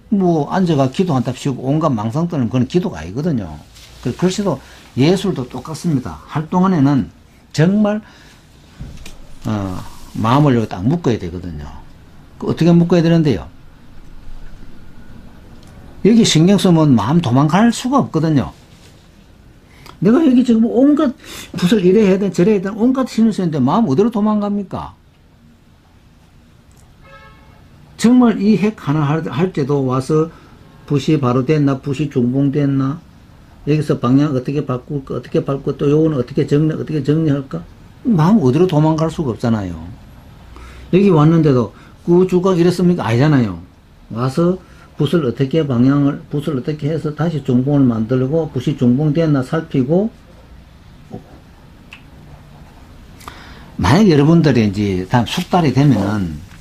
뭐 앉아가 기도한답시고 온갖 망상 뜨는 그건 기도가 아니거든요. 글씨도 예술도 똑같습니다. 할 동안에는 정말 마음을 여기 딱 묶어야 되거든요. 어떻게 묶어야 되는데요? 여기 신경 쓰면 마음 도망갈 수가 없거든요. 내가 여기 지금 온갖 붓을 이래 해야 돼, 저래 해야 돼, 온갖 신을 쓰는데 마음 어디로 도망갑니까? 정말 이 핵 하나 할 때도 와서 붓이 바로 됐나, 붓이 중봉됐나, 여기서 방향 어떻게 바꿀까, 어떻게 바꾸고, 또 요거는 어떻게 정리할까? 마음 어디로 도망갈 수가 없잖아요. 여기 왔는데도 꾸주가 이랬습니까? 아니잖아요. 와서 붓을 어떻게 해서 다시 중봉을 만들고, 붓이 중봉됐나 살피고, 만약 여러분들이 이제 다음 숙달이 되면은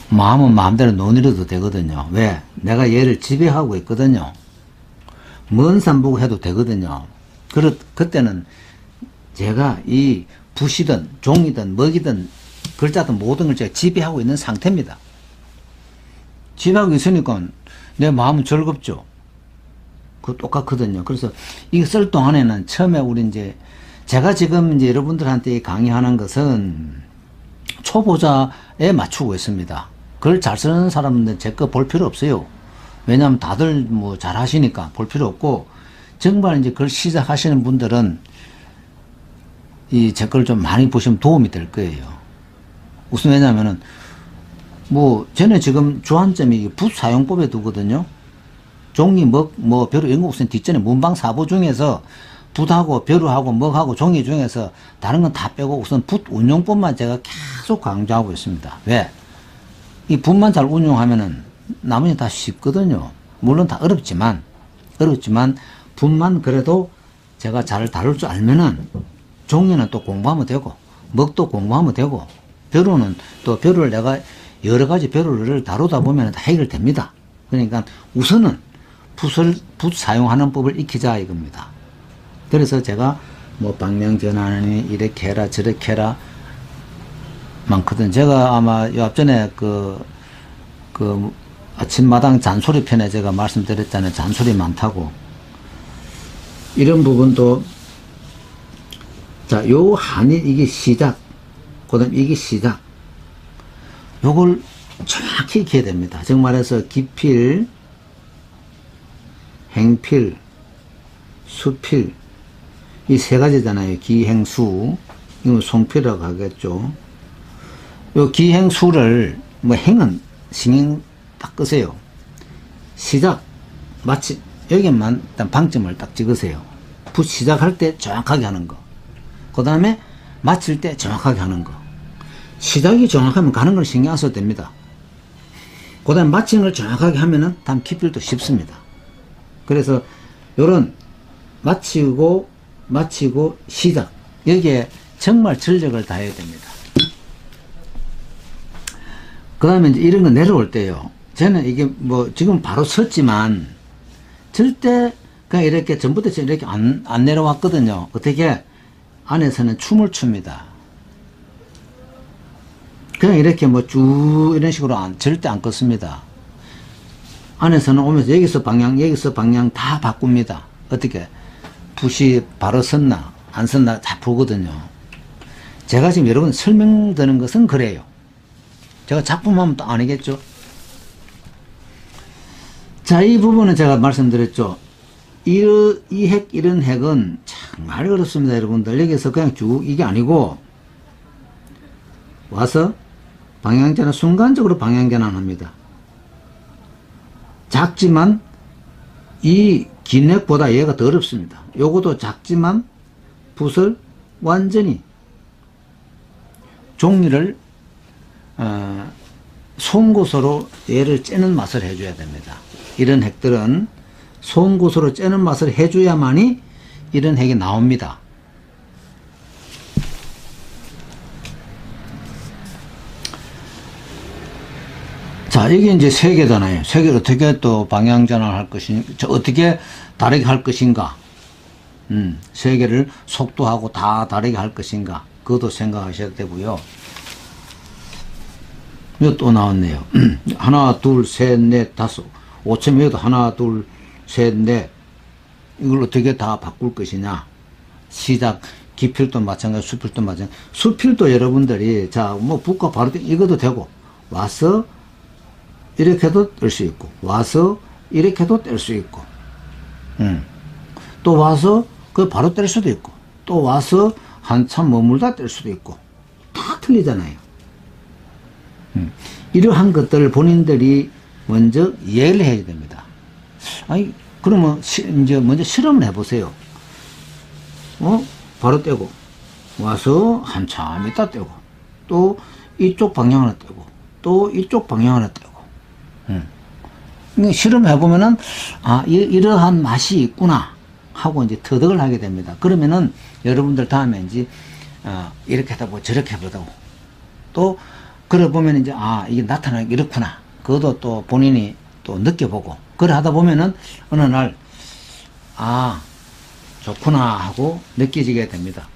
마음은 마음대로 논의려도 되거든요. 왜? 내가 얘를 지배하고 있거든요. 먼 산 보고 해도 되거든요. 그때는 제가 이 붓이든 종이든 먹이든 글자든 모든 걸 제가 지배하고 있는 상태입니다. 지배하고 있으니까 내 마음은 즐겁죠. 그거 똑같거든요. 그래서 이거 쓸 동안에는 처음에 우리 이제 제가 지금 이제 여러분들한테 강의하는 것은 초보자에 맞추고 있습니다. 글 잘 쓰는 사람은 제 거 볼 필요 없어요. 왜냐하면 다들 뭐 잘 하시니까 볼 필요 없고, 정말 이제 글 시작하시는 분들은 이 제 걸 좀 많이 보시면 도움이 될 거예요. 우선 왜냐면은 뭐 저는 지금 주안점이 붓 사용법에 두거든요. 종이 뭐 별로 연구 없으면 뒷전에 문방사부 중에서 붓하고 벼루하고 먹하고 종이 중에서 다른 건 다 빼고 우선 붓 운용법만 제가 계속 강조하고 있습니다. 왜? 이 붓만 잘 운용하면은 나머지 다 쉽거든요. 물론 다 어렵지만 붓만 그래도 제가 잘 다룰 줄 알면은 종이는 또 공부하면 되고 먹도 공부하면 되고 벼루는 또 벼루를 내가 여러 가지 벼루를 다루다 보면 다 해결됩니다. 그러니까 우선은 붓 사용하는 법을 익히자 이겁니다. 그래서 제가 뭐 방향 전환이 이렇게 해라 저렇게 해라 많거든. 제가 아마 요 앞전에 그 아침마당 잔소리 편에 제가 말씀드렸잖아요. 잔소리 많다고. 이런 부분도 자, 요 한이 이게 시작. 그다음 이게 시작. 요걸 정확히 익혀야 됩니다. 즉 말해서 기필, 행필, 수필 이 세 가지잖아요. 기행수 이거 송필이라고 하겠죠. 요 기행수를 뭐 행은 신경 딱 끄세요. 시작, 마침 여기만 일단 방점을 딱 찍으세요. 붓 시작할 때 정확하게 하는 거. 그 다음에 마칠 때 정확하게 하는 거. 시작이 정확하면 가는 걸 신경 안 써도 됩니다. 그 다음에 마치는 걸 정확하게 하면은 다음 기필도 쉽습니다. 그래서 요런 마치고 시작 여기에 정말 전력을 다해야 됩니다. 그 다음에 이제 이런 거 내려올 때요. 저는 이게 뭐 지금 바로 섰지만 절대 그냥 이렇게 전부터 이렇게 안 내려왔거든요. 어떻게 안에서는 춤을 춥니다. 그냥 이렇게 뭐 쭉 이런 식으로 절대 안 껐습니다. 안에서는 오면서 여기서 방향 다 바꿉니다. 어떻게 붓이 바로 섰나 안 섰나 다 보거든요. 제가 지금 여러분 설명드리는 것은 그래요. 제가 작품하면 또 아니겠죠. 자, 이 부분은 제가 말씀드렸죠. 이런 핵은 정말 어렵습니다. 여러분들 여기서 그냥 쭉 이게 아니고 와서 방향전환 순간적으로 방향전환 합니다. 작지만 이 긴 핵보다 얘가 더 어렵습니다. 요것도 작지만 붓을 완전히 종이를 송곳으로 얘를 째는 맛을 해줘야 됩니다. 이런 핵들은 송곳으로 째는 맛을 해줘야만이 이런 핵이 나옵니다. 자, 이게 이제 세 개잖아요. 세 개를 어떻게 또 방향전환을 할 것인가, 어떻게 다르게 할 것인가, 세 개를 속도하고 다 다르게 할 것인가, 그것도 생각하셔야 되고요. 이거 또 나왔네요. 하나, 둘, 셋, 넷, 다섯. 5첨에도 하나, 둘, 셋, 넷. 이걸 어떻게 다 바꿀 것이냐. 시작, 기필도 마찬가지, 수필도 마찬가지. 수필도 여러분들이, 자, 뭐, 붓과 바로, 이것도 되고, 와서, 이렇게도 뗄 수 있고, 와서, 이렇게도 뗄 수 있고, 또 와서, 그 바로 뗄 수도 있고, 또 와서, 한참 머물다 뗄 수도 있고, 다 틀리잖아요. 이러한 것들을 본인들이 먼저 이해를 해야 됩니다. 아니, 그러면, 이제 먼저 실험을 해보세요. 바로 떼고, 와서 한참 있다 떼고, 또 이쪽 방향으로 떼고, 또 이쪽 방향으로 떼고. 실험해보면은, 아, 이러한 맛이 있구나. 하고 이제 터득을 하게 됩니다. 그러면은 여러분들 다음에 이제, 이렇게 하다 보고 저렇게 해보고, 또, 그래 보면 이제, 아, 이게 나타나기 이렇구나. 그것도 또 본인이 또 느껴보고, 그래 하다 보면은 어느 날, 아, 좋구나 하고 느껴지게 됩니다.